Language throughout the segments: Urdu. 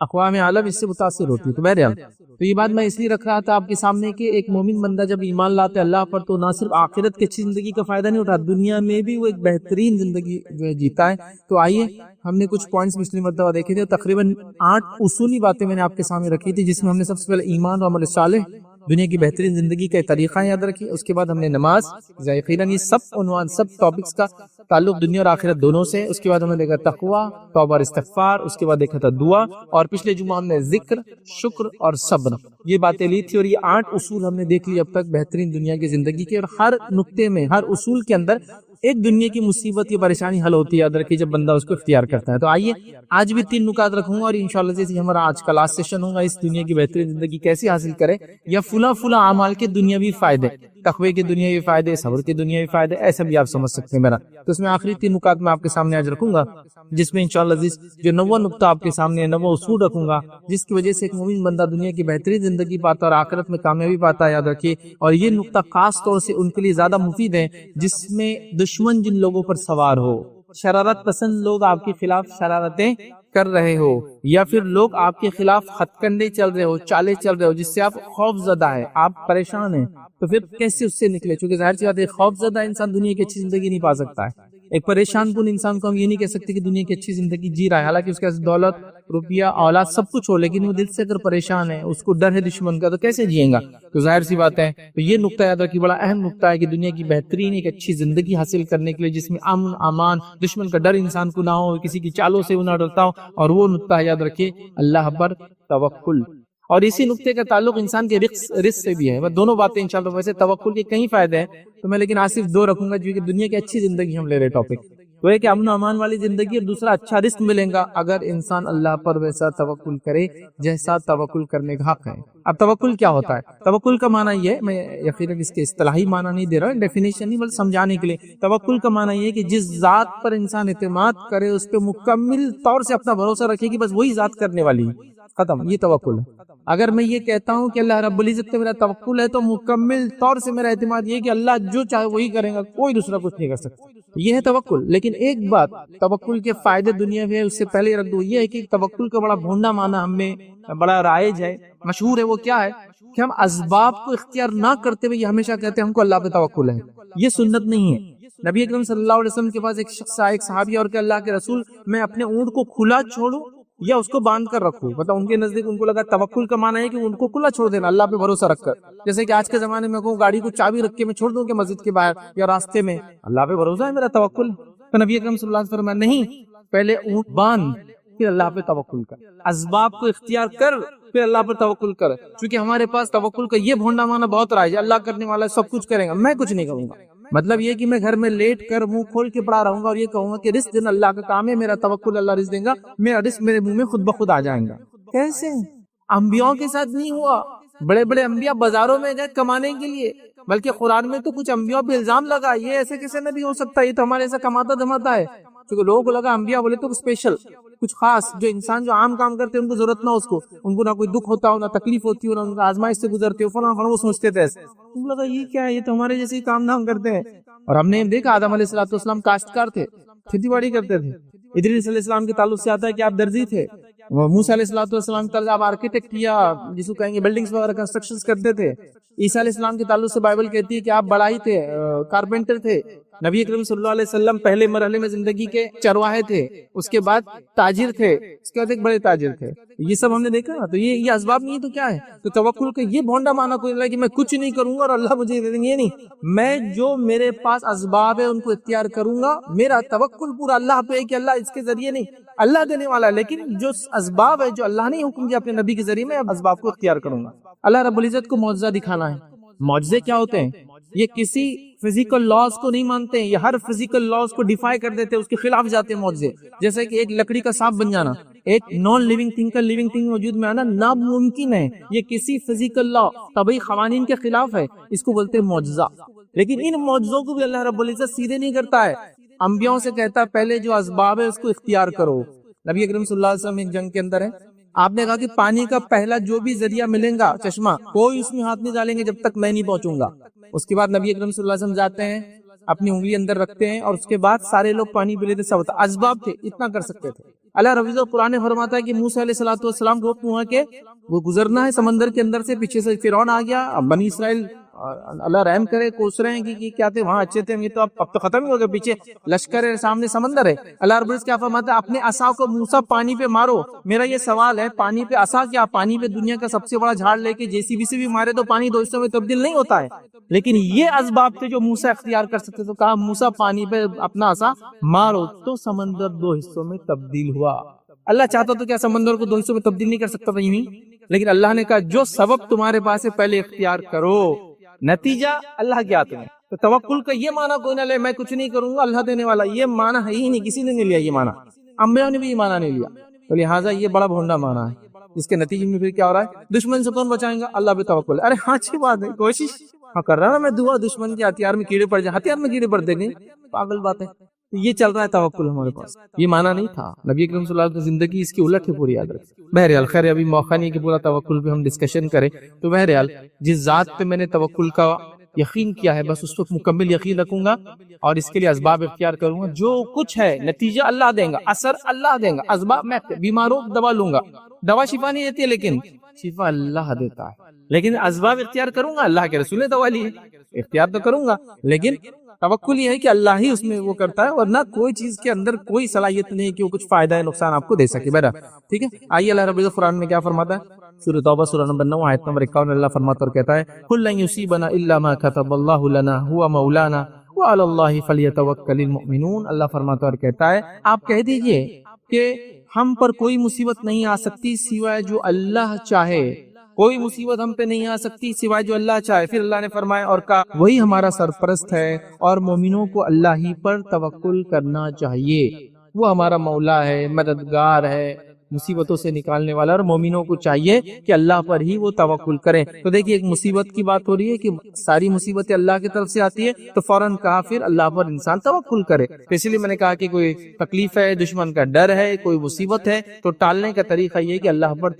اقوام عالم اس سے متاثر ہوتی ہے۔ تو بہرحال تو یہ بات میں اس لیے رکھ رہا تھا آپ کے سامنے کہ ایک مومن بندہ جب ایمان لاتا ہے اللہ پر تو نہ صرف آخرت کی اچھی زندگی کا فائدہ نہیں اٹھاتا، دنیا میں بھی وہ ایک بہترین زندگی جو ہے جیتا ہے۔ تو آئیے ہم نے کچھ پوائنٹس پچھلی مرتبہ دیکھے تھے، تقریباً 8 اصولی باتیں میں نے آپ کے سامنے رکھی تھی، جس میں ہم نے سب سے پہلے ایمان و عمل صالح، دنیا کی بہترین زندگی کا طریقہ یاد رکھی، اس کے بعد ہم نے نماز، یقیناً یہ سب عنوان سب ٹاپکس کا تعلق دنیا اور آخرت دونوں سے، اس کے بعد ہم نے دیکھا تقوی، توبہ اور استغفار، اس کے بعد دیکھا تھا دعا، اور پچھلے جمعہ ہم نے ذکر، شکر اور صبر یہ باتیں لی تھی، اور یہ 8 اصول ہم نے دیکھ لی اب تک بہترین دنیا کی زندگی کے، اور ہر نقطے میں ہر اصول کے اندر ایک دنیا کی مصیبت یا پریشانی حل ہوتی ہے یاد رکھیے جب بندہ اس کو اختیار کرتا ہے۔ تو آئیے آج بھی 3 نکات رکھوں گا، اور انشاءاللہ جیسے ہمارا آج کا لاسٹ سیشن ہوگا اس دنیا کی بہترین زندگی کیسے حاصل کرے، یا فلاں اعمال کے دنیاوی فائدے، تقوی کے دنیاوی فائدے، صبر کے دنیاوی فائدے، ایسا بھی آپ سمجھ سکتے ہیں میرا۔ تو اس میں آخری 3 نکات میں آپ کے سامنے آج رکھوں گا، جس میں انشاءاللہ جو 9واں نقطہ آپ کے سامنے 9واں اصول رکھوں گا، جس کی وجہ سے ایک مومن بندہ دنیا کی بہترین زندگی پاتا اور آخرت میں کامیابی پاتا ہے یاد رکھیے۔ اور یہ نقطہ خاص طور سے ان کے لیے زیادہ مفید ہے جس میں دشمن جن لوگوں پر سوار ہو، شرارت پسند لوگ آپ کے خلاف شرارتیں کر رہے ہو، یا پھر لوگ آپ کے خلاف ہتھ کنڈے چل رہے ہو، چالے چل رہے ہو، جس سے آپ خوف زدہ ہیں، آپ پریشان ہیں، تو پھر کیسے اس سے نکلے؟ چونکہ ظاہر سی بات ہے خوف زدہ انسان دنیا کی اچھی زندگی نہیں پا سکتا ہے۔ ایک پریشان کن انسان کو ہم یہ نہیں کہہ سکتے کہ دنیا کی اچھی زندگی جی رہا ہے، حالانکہ اس کے پاس دولت، روپیہ، اولاد سب کچھ ہو، لیکن وہ دل سے اگر پریشان ہے، اس کو ڈر ہے دشمن کا، تو کیسے جیئیں گا؟ تو ظاہر سی بات ہے، تو یہ نقطہ یاد رکھیے، بڑا اہم نقطہ ہے کہ دنیا کی بہترین ایک اچھی زندگی حاصل کرنے کے لیے جس میں امن، امان، دشمن کا ڈر انسان کو نہ ہو، کسی کی چالوں سے وہ نہ ڈرتا ہو، اور وہ نقطہ یاد رکھیے اللہ پر توکل۔ اور اسی نقطے کا تعلق انسان کے رزق سے بھی ہے۔ میں دونوں باتیں انشاءاللہ، ویسے توکل کے کئی فائدے ہیں تو میں لیکن آج صرف 2 رکھوں گا، کیونکہ دنیا کی اچھی زندگی ہم لے رہے ٹاپک وہ ہے کہ امن و امان والی زندگی، اور دوسرا اچھا رزق ملے گا اگر انسان اللہ پر ویسا توکل کرے جیسا توکل کرنے کا حق ہے۔ اب توکل کیا ہوتا ہے؟ توکل کا معنی یہ ہے، میں یقیناً اس کے اصطلاحی معنی نہیں دے رہا ہوں، ڈیفینیشن نہیں بلکہ سمجھانے کے لیے، توکل کا معنی یہ ہے کہ جس ذات پر انسان اعتماد کرے اس پہ مکمل طور سے اپنا بھروسہ رکھے کہ بس وہی ذات کرنے والی ہے، ختم، یہ توکل ہے۔ اگر میں یہ کہتا ہوں کہ اللہ رب العزت پہ میرا توکل ہے تو مکمل طور سے میرا اعتماد یہ ہے کہ اللہ جو چاہے وہی کرے گا، کوئی دوسرا کچھ نہیں کر سکتا، یہ ہے توکل۔ لیکن ایک بات توکل کے فائدے دنیا میں ہے، اس سے پہلے رکھ دوں، یہ ہے کہ توکل کا بڑا بھونڈا معنی ہم میں بڑا رائج ہے، مشہور ہے، وہ کیا ہے کہ ہم اسباب کو اختیار نہ کرتے ہوئے یہ ہمیشہ کہتے ہیں ہم کو اللہ پہ توکل ہے۔ یہ سنت نہیں ہے۔ نبی اکرم صلی اللہ علیہ وسلم کے پاس ایک شخص آیا، ایک صحابی، اور کہ اللہ کے رسول میں اپنے اونٹ کو کھلا چھوڑوں یا اس کو باندھ کر رکھوں؟ مطلب ان کے نزدیک ان کو لگا توکل کا معنی ہے کہ ان کو کھلا چھوڑ دینا اللہ پہ بھروسہ رکھ کر، جیسے کہ آج کے زمانے میں کہوں گاڑی کو چابی رکھ کے میں چھوڑ دوں کہ مسجد کے باہر یا راستے میں، اللہ پہ بھروسہ ہے میرا توکل؟ تو نبی اکرم صلی اللہ علیہ وسلم فرمایا نہیں، پہلے اونٹ باندھ پھر اللہ پہ توکل کر، اسباب کو اختیار کر پھر اللہ پر توکل کر۔ چونکہ ہمارے پاس توکل کا یہ بھونڈا معنی بہت رائج ہے، اللہ کرنے والا سب کچھ کرے گا، میں کچھ نہیں کروں گا، مطلب یہ کہ میں گھر میں لیٹ کر منہ کھول کے پڑا رہوں گا اور یہ کہوں گا کہ رزق دینا اللہ کا کام ہے، میرا توکل اللہ رزق دے گا، میرا رزق میرے منہ میں خود بخود آ جائے گا۔ کیسے؟ انبیاء کے ساتھ نہیں ہوا۔ بڑے بڑے انبیاء بازاروں میں گئے کمانے کے لیے، بلکہ قرآن میں تو کچھ انبیاء پہ الزام لگا، یہ ایسے کیسے نبی ہو سکتا ہے، یہ تو ہمارے ایسا کماتا دھماتا ہے۔ کیونکہ لوگوں کو لگا انبیاء بولے تو اسپیشل، کچھ خاص، جو انسان جو عام کام کرتے ہیں ان کو ضرورت نہ اس کو، ان کو نہ کوئی دکھ ہوتا ہو، نہ تکلیف ہوتی ہو، نہ ان کا آزمائش سے گزرتے ہو، فلاں فلاں، وہ سوچتے تھے ایسے۔ ان کو لگا یہ کیا ہے، یہ تو ہمارے جیسے کام دھام کرتے ہیں۔ اور ہم نے دیکھا آدم علیہ السلام کاشتکار تھے، کھیتی باڑی کرتے تھے۔ ادریس علیہ السلام کے تعلق سے آتا ہے کہ آپ درزی تھے۔ موسیٰ علیہ السلام کے تعلق آپ آرکیٹیکٹ یا جس کو کہیں گے بلڈنگز وغیرہ کنسٹرکشنز کرتے تھے۔ عیسیٰ علیہ السلام کے تعلق سے بائبل کہتی ہے کہ آپ بڑائی تھے، کارپینٹر تھے۔ نبی اکرم صلی اللہ علیہ وسلم پہلے مرحلے میں زندگی کے چرواہے تھے، اس کے بعد تاجر تھے، اس کے بعد ایک بڑے تاجر تھے۔ یہ سب ہم نے دیکھا نا، تو یہ اسباب نہیں تو کیا ہے؟ تو توکل کا یہ بھونڈا معنی کوئی نہیں کہ میں کچھ نہیں کروں گا اور اللہ مجھے دے دیں گے، یہ نہیں، میں جو میرے پاس اسباب ہے ان کو اختیار کروں گا، میرا توکل پورا اللہ پہ ہے کہ اللہ اس کے ذریعے نہیں، اللہ دینے والا ہے، لیکن جو اسباب ہے جو اللہ نے حکم دیا اپنے نبی کے ذریعے میں اسباب کو اختیار کروں گا۔ اللہ رب العزت کو معجزہ دکھانا ہے۔ معجزے کیا ہوتے ہیں؟ یہ کسی فزیکل لاز کو نہیں مانتے ہیں، یہ ہر فزیکل لاز کو ڈیفائی کر دیتے ہیں، اس کے خلاف جاتے ہیں معجزے۔ جیسے کہ ایک لکڑی کا سانپ بن جانا، ایک نان لیونگ تھنگ کا لیونگ تھنگ موجود میں آنا ناممکن ہے، یہ کسی فزیکل لا طبعی قوانین کے خلاف ہے، اس کو بولتے ہیں معجزہ۔ لیکن ان معجزوں کو بھی اللہ رب العزت سیدھے نہیں کرتا ہے، انبیاءوں سے کہتا ہے پہلے جو اسباب ہے اس کو اختیار کرو۔ نبی اکرم صلی اللہ علیہ وسلم ایک جنگ کے اندر ہے، آپ نے کہا کہ پانی کا پہلا جو بھی ذریعہ ملے گا، چشمہ، کوئی اس میں ہاتھ نہیں ڈالیں گے جب تک میں نہیں پہنچوں گا۔ اس کے بعد نبی اکرم صلی اللہ علیہ وسلم جاتے ہیں، اپنی انگلی اندر رکھتے ہیں اور اس کے بعد سارے لوگ پانی پی لیتے، سب اسباب تھے، اتنا کر سکتے تھے۔ اللہ رب العزت قرآن فرماتا ہے کہ موسیٰ علیہ السلام کو حکم ہوا کہ وہ گزرنا ہے سمندر کے اندر سے، پیچھے سے فرعون آ گیا، اب بنی اسرائیل اللہ رحم کرے کوس رہے ہیں کہ کیا تھے وہاں اچھے تھے، یہ تو اب تو ختم ہی ہو گئے، پیچھے لشکر ہے، سامنے سمندر ہے۔ اللہ رب العزت کیا فرماتا ہے، اپنے عصا کو موسیٰ پانی پہ مارو۔ میرا یہ سوال ہے، پانی پہ عصا کیا، پانی پہ دنیا کا سب سے بڑا جھاڑ لے کے JCB سے بھی مارے تو پانی 2 حصوں میں تبدیل نہیں ہوتا ہے، لیکن یہ اسباب تھے جو موسیٰ اختیار کر سکتے، تو کہا موسیٰ پانی پہ اپنا عصا مارو تو سمندر 2 حصوں میں تبدیل ہوا۔ اللہ چاہتا تو کیا سمندر کو 2 حصوں میں تبدیل نہیں کر سکتا تھا؟ نہیں، لیکن اللہ نے کہا جو سبب تمہارے پاس ہے پہلے اختیار کرو، نتیجہ اللہ کے ہاتھ میں۔ تو توکل کا یہ معنی کوئی نہ لے میں کچھ نہیں کروں گا اللہ دینے والا، یہ معنی ہے ہی نہیں، کسی نے نہیں لیا یہ معنی، انبیاء نے بھی یہ معنی نہیں لیا، تو لہٰذا یہ بڑا بھونڈا معنی ہے۔ اس کے نتیجے میں پھر کیا ہو رہا ہے، دشمن سے کون بچائیں گا، اللہ پہ توکل۔ ارے ہاں اچھی بات ہے، کوشش کر رہا نا میں دعا، دشمن کے ہتھیار میں کیڑے پڑ جائیں، ہتھیار میں کیڑے پڑتے نہیں، پاگل بات ہے۔ یہ چل رہا ہے توکل ہمارے پاس، یہ معنی نہیں تھا نبی اکرم صلی اللہ علیہ وسلم کی زندگی اس کی الٹ ہے، پوری یاد رکھیں۔ بہرحال خیر ابھی موقع نہیں کہ پورا توکل پہ ہم ڈسکشن کریں، تو بہرحال جس ذات پہ میں نے توکل کا یقین کیا ہے بس اس پر مکمل یقین رکھوں گا اور اس کے لیے اسباب اختیار کروں گا، جو کچھ ہے نتیجہ اللہ دیں گا، اثر اللہ دیں گا، اسباب میں بیماروں دوا لوں گا، دوا شفا نہیں دیتی ہے لیکن شفا اللہ دیتا ہے، لیکن اسباب اختیار کروں گا، اللہ کے رسول نے دوا لی ہے، اختیار تو کروں گا، لیکن توکل یہ ہے کہ اللہ ہی اس میں وہ کرتا ہے، اور نہ کوئی چیز کے اندر کوئی صلاحیت نہیں کہ وہ کچھ فائدہ ہے نقصان آپ کو دے سکے۔ بہرحال ٹھیک ہے، آئیے اللہ رب العزت قرآن میں کیا فرماتا ہے، سورہ توبہ سورہ نمبر 9 آیت نمبر 51 اللہ فرماتا اور کہتا ہے قُل لَن يُصِيبَنَا إِلَّا مَا كَتَبَ اللَّهُ لَنَا هُوَ مَوْلَانَا وَعَلَى اللَّهِ فَلْيَتَوَكَّلِ الْمُؤْمِنُونَ۔ اللہ فرماتا اور کہتا ہے آپ کہہ دیجئے کہ ہم پر کوئی مصیبت نہیں آ سکتی سوائے جو اللہ چاہے، کوئی مصیبت ہم پہ نہیں آ سکتی سوائے جو اللہ چاہے۔ پھر اللہ نے فرمایا اور کہا وہی ہمارا سرپرست ہے اور مومنوں کو اللہ ہی پر توکل کرنا چاہیے، وہ ہمارا مولا ہے، مددگار ہے، مصیبتوں سے نکالنے والا، اور مومنوں کو چاہیے کہ اللہ پر ہی وہ توکل کریں۔ تو دیکھیے ایک مصیبت کی بات ہو رہی ہے کہ ساری مصیبتیں اللہ کی طرف سے آتی ہے، تو فوراً کہا پھر اللہ پر انسان توکل کرے۔ تو اسی لیے میں نے کہا کہ کوئی تکلیف ہے، دشمن کا ڈر ہے، کوئی مصیبت ہے، تو ٹالنے کا طریقہ یہ کہ اللہ پر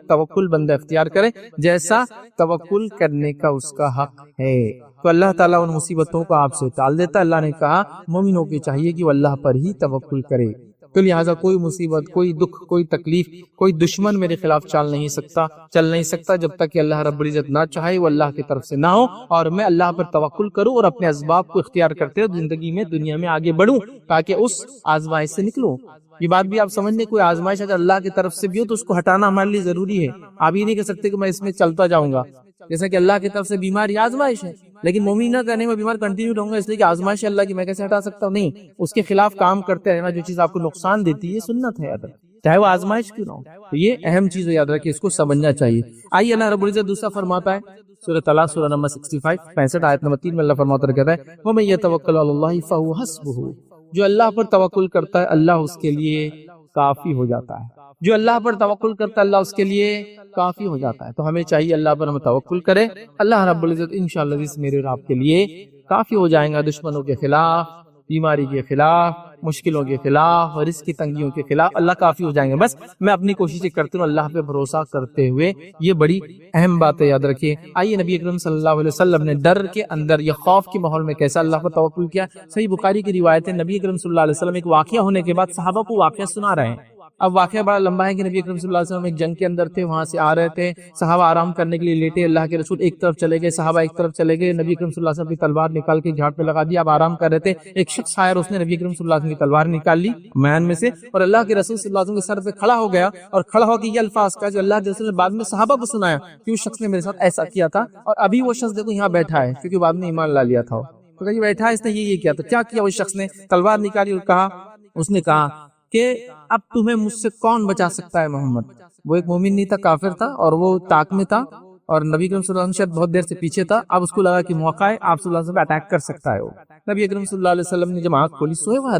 توکل بندہ اختیار کرے جیسا توکل کرنے کا اس کا حق ہے، تو اللہ تعالیٰ ان مصیبتوں کو آپ سے ٹال دیتا۔ اللہ نے کہا مومنوں کی چاہیے کہ وہ اللہ پر ہی توکل کرے، تو لہٰذا کوئی مصیبت، کوئی دکھ، کوئی تکلیف، کوئی دشمن میرے خلاف چل نہیں سکتا جب تک کہ اللہ رب العزت نہ چاہے، وہ اللہ کی طرف سے نہ ہو، اور میں اللہ پر توکل کروں اور اپنے اسباب کو اختیار کرتے ہوئے زندگی میں دنیا میں آگے بڑھوں تاکہ اس آزمائش سے نکلوں۔ یہ بات بھی آپ سمجھ لیں، کوئی آزمائش اگر اللہ کی طرف سے بھی ہو تو اس کو ہٹانا ہمارے لیے ضروری ہے۔ آپ یہ نہیں کہہ سکتے کہ میں اس میں چلتا جاؤں گا، جیسا کہ اللہ کی طرف سے بیماری آزمائش ہے، لیکن مومن نہ کہنے میں بیمار کنٹینیو رہوں گا اس لیے کہ آزمائش ہے اللہ کی، میں کیسے ہٹا سکتا ہوں؟ نہیں، اس کے خلاف کام کرتے رہنا، جو چیز آپ کو نقصان دیتی ہے سنت ہے یاد رکھیں، چاہے وہ آزمائش کیوں نہ ہو۔ تو یہ اہم چیز یاد رکھیں، اس کو سمجھنا چاہیے۔ آئیے اللہ رب العزت دوسرا فرماتا ہے سورہ طلاق سورہ نمبر 65 آیت نمبر 3 میں اللہ فرماتا ہے کہتا ہے وَمَن يَتَوَكَّلْ عَلَى اللَّهِ فَهُوَ حَسْبُهُ، جو اللہ پر توکل کرتا ہے اللہ اس کے لیے کافی ہو جاتا ہے، جو اللہ پر توکل کرتا ہے اللہ اس کے لیے کافی ہو جاتا ہے۔ تو ہمیں چاہیے اللہ پر ہم توکل کرے، اللہ رب العزت انشاءاللہ اس میرے اور آپ کے لیے کافی ہو جائیں گا، دشمنوں کے خلاف، بیماری کے خلاف، مشکلوں کے خلاف، رزق کی تنگیوں کے خلاف اللہ کافی ہو جائیں گے۔ بس میں اپنی کوششیں کرتی ہوں اللہ پہ بھروسہ کرتے ہوئے، یہ بڑی اہم بات ہے یاد رکھیے۔ آئیے نبی اکرم صلی اللہ علیہ وسلم نے ڈر کے اندر یا خوف کے ماحول میں کیسا اللہ پر توکل کیا۔ صحیح بخاری کی روایت ہے، نبی اکرم صلی اللہ علیہ وسلم ایک واقعہ ہونے کے بعد صحابہ کو واقعہ سنا رہے ہیں۔ اب واقعہ بڑا لمبا ہے کہ نبی اکرم صلی اللہ علیہ وسلم ایک جنگ کے اندر تھے، وہاں سے آ رہے تھے، صحابہ آرام کرنے کے لیے لیٹے، اللہ کے رسول ایک طرف چلے گئے، صحابہ ایک طرف چلے گئے، نبی اکرم صلی اللہ علیہ وسلم کی تلوار نکال کے جھاڑ پہ لگا دی، اب آرام کر رہے تھے، ایک شخص آیا اور اس نے نبی اکرم صلی اللہ علیہ وسلم کی تلوار نکال لی میان میں سے، اور اللہ کے رسول صلی اللہ علیہ وسلم کے سر پہ کھڑا ہو گیا، اور کھڑا ہو کے یہ الفاظ کہا جو اللہ کے رسول نے بعد میں صحابہ کو سنایا کہ اس شخص نے میرے ساتھ ایسا کیا تھا، اور ابھی وہ شخص دیکھو یہاں بیٹھا ہے کیونکہ بعد میں ایمان لا لیا تھا، تو کہ بیٹھا ہے اس نے یہ کیا تھا، کیا کیا اس شخص نے، تلوار نکالی اور کہا، اس نے کہا کہ اب تمہیں مجھ سے کون بچا سکتا ہے محمد۔ وہ ایک مومن نہیں تھا، کافر تھا، اور وہ طاق میں تھا، اور نبی اکرم صلی اللہ علیہ وسلم شاید بہت دیر سے پیچھے تھا، اب اس کو لگا کہ موقع ہے، آپ صلی اللہ علیہ وسلم پہ اٹیک کر سکتا ہے وہ۔ نبی اکرم صلی اللہ علیہ وسلم نے جب آنکھ کھولی، سوئے وہ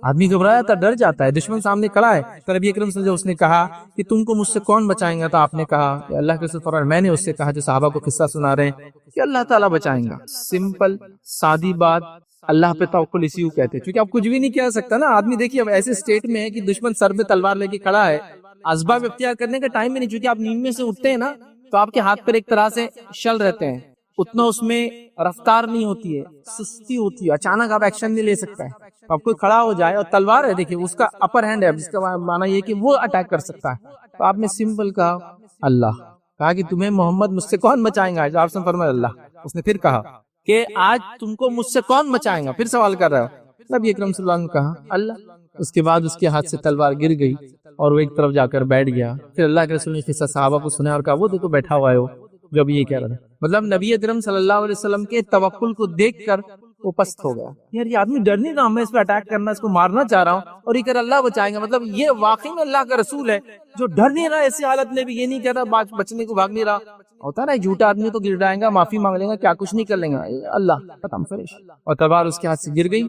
آدمی گھبرایا تھا، ڈر جاتا ہے، دشمن سامنے کھڑا ہے، تو نبی اکرم صلی اللہ علیہ وسلم اس نے کہا کہ تم کو مجھ سے کون بچائیں گا، تو آپ نے کہا کہ اللہ کے رسول فرمایا، میں نے اس سے کہا جو صحابہ کو قصہ سنا رہے ہیں کہ اللہ تعالیٰ بچائیں گا۔ سمپل سادی بات، اللہ پہ توکل اسی کو کہتے ہیں، چونکہ آپ کچھ بھی نہیں کہہ سکتا نا، آدمی دیکھیے اب ایسے اسٹیٹ میں ہے کہ دشمن سر پہ تلوار لے کے کھڑا ہے، اسباب اختیار کرنے کا ٹائم میں نہیں، چونکہ آپ نیند میں سے اٹھتے ہیں نا تو آپ کے ہاتھ پر ایک طرح سے شل رہتے ہیں، اتنا اس میں رفتار نہیں ہوتی ہے، سستی ہوتی ہے، اچانک آپ ایکشن نہیں لے سکتا ہے، اب کوئی کھڑا ہو جائے اور تلوار ہے، دیکھیے اس کا اپر ہینڈ ہے، جس کا معنی یہ کہ وہ اٹیک کر سکتا ہے، تو آپ نے سمپل کہا اللہ، کہا کہ تمہیں محمد مجھ سے کون بچائیں گا؟ آپ نے فرمایا اللہ۔ اس نے پھر کہا کہ آج تم کو مجھ سے کون بچائیں گا؟ پھر سوال کر رہا ہو۔ نبی اکرم صلی اللہ علیہ وسلم نے کہا اللہ۔ اس کے بعد اس کے ہاتھ سے تلوار گر گئی اور وہ ایک طرف جا کر بیٹھ گیا۔ پھر اللہ کے رسول نے قصہ صحابہ کو سنا اور کہا وہ دیکھو بیٹھا ہوا ہے وہ جو ابھی یہ کہہ رہا تھا۔ مطلب نبی اکرم صلی اللہ علیہ وسلم کے توکل کو دیکھ کر وہ پست ہو گیا، یار یہ آدمی ڈر نہیں رہا، میں اس پہ اٹیک کرنا، اس کو مارنا چاہ رہا ہوں اور یہ کہہ رہا اللہ بچائیں گا۔ مطلب یہ واقعی میں اللہ کا رسول ہے جو ڈر نہیں رہا، ایسی حالت میں بھی یہ نہیں کہہ رہا بچنے کو بھاگ نہیں رہا۔ ہوتا نا جھوٹا آدمی تو گر جائے گا، معافی مانگ لے گا، کیا کچھ نہیں کر لیں گا، اللہ ختم فریش۔ اور تلوار اس کے ہاتھ سے گر گئی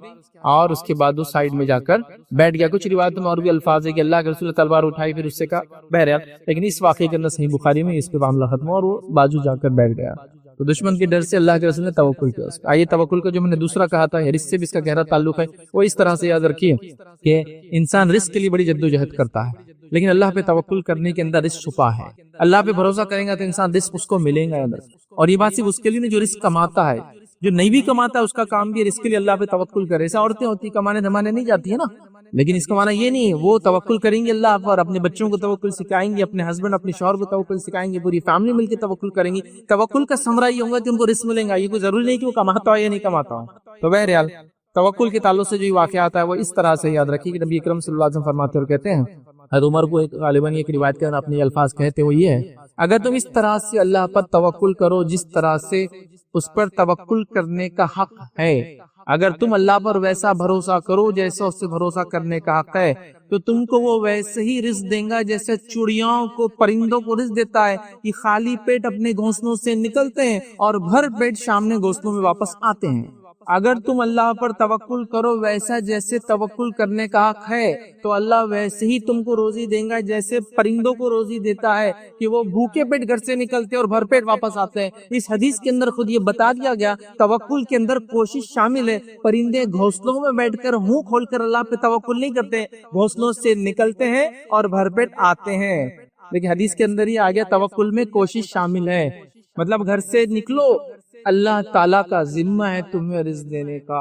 اور اس کے بعد وہ سائیڈ میں جا کر بیٹھ گیا۔ کچھ روایتوں میں اور بھی الفاظ ہے کہ اللہ کے رسول نے تلوار اٹھائی، پھر اس سے کہا بہرحال، لیکن اس واقعے کے اندر صحیح بخاری میں اس پہ معاملہ ختم ہوا اور وہ بازو جا کر بیٹھ گیا۔ تو دشمن کے ڈر سے اللہ کے رسول نے توکل کیا اس کا۔ آئیے توکل کا جو میں نے دوسرا کہا تھا، رزق سے بھی اس کا گہرا تعلق ہے، وہ اس طرح سے یاد رکھیے کہ انسان رزق کے لیے بڑی جدوجہد کرتا ہے، لیکن اللہ پہ توکل کرنے کے اندر رزق چھپا ہے۔ اللہ پہ بھروسہ کریں گا تو انسان رزق اس کو ملے گا اندر۔ اور یہ بات صرف اس کے لیے نہیں جو رزق کماتا ہے، جو نہیں بھی کماتا ہے اس کا کام بھی رزق کے لیے اللہ پہ توکل کرے۔ ایسا عورتیں ہوتی کمانے دھمانے نہیں جاتی ہے نا، لیکن اس کا معنی یہ نہیں ہے وہ توکل کریں گے اللہ پر، اپنے بچوں کو توکل سکھائیں گے، اپنے ہسبینڈ اپنے شوہر کو توکل سکھائیں گے، پوری فیملی مل کے توکل کریں گی۔ توکل کا ثمرہ یہ ہوگا کہ ان کو رزق ملے گا، یہ کوئی ضروری نہیں کہ وہ کماتا ہو یا نہیں کماتا ہو۔ تو بہرحال توکل کے تعلق سے جو واقعات ہے وہ اس طرح سے یاد رکھیے کہ نبی اکرم صلی اللہ علیہ وسلم فرماتے اور کہتے ہیں، حضرت عمر کو غالباً ایک روایت کے اندر اپنے یہ الفاظ کہتے وہ یہ ہے، اگر تم اس طرح سے اللہ پر توکل کرو جس طرح سے اس پر توکل کرنے کا حق ہے، اگر تم اللہ پر ویسا بھروسہ کرو جیسا اس سے بھروسہ کرنے کا حق ہے، تو تم کو وہ ویسے ہی رزق دیں گا جیسے چڑیاؤں کو پرندوں کو رزق دیتا ہے، یہ خالی پیٹ اپنے گھونسلوں سے نکلتے ہیں اور بھر پیٹ سامنے گھونسلوں میں واپس آتے ہیں۔ اگر تم اللہ پر توکل کرو ویسا جیسے توکل کرنے کا حق ہے تو اللہ ویسے ہی تم کو روزی دیں گا جیسے پرندوں کو روزی دیتا ہے کہ وہ بھوکے پیٹ گھر سے نکلتے اور بھر پیٹ واپس آتے ہیں۔ اس حدیث کے اندر خود یہ بتا دیا گیا توکل کے اندر کوشش شامل ہے۔ پرندے گھونسلوں میں بیٹھ کر منہ کھول کر اللہ پہ توکل نہیں کرتے، گھونسلوں سے نکلتے ہیں اور بھر پیٹ آتے ہیں۔ لیکن حدیث کے اندر یہ آ گیا توکل میں کوشش شامل ہے، مطلب گھر سے نکلو، اللہ تعالیٰ کا ذمہ ہے تمہیں رزق دینے کا،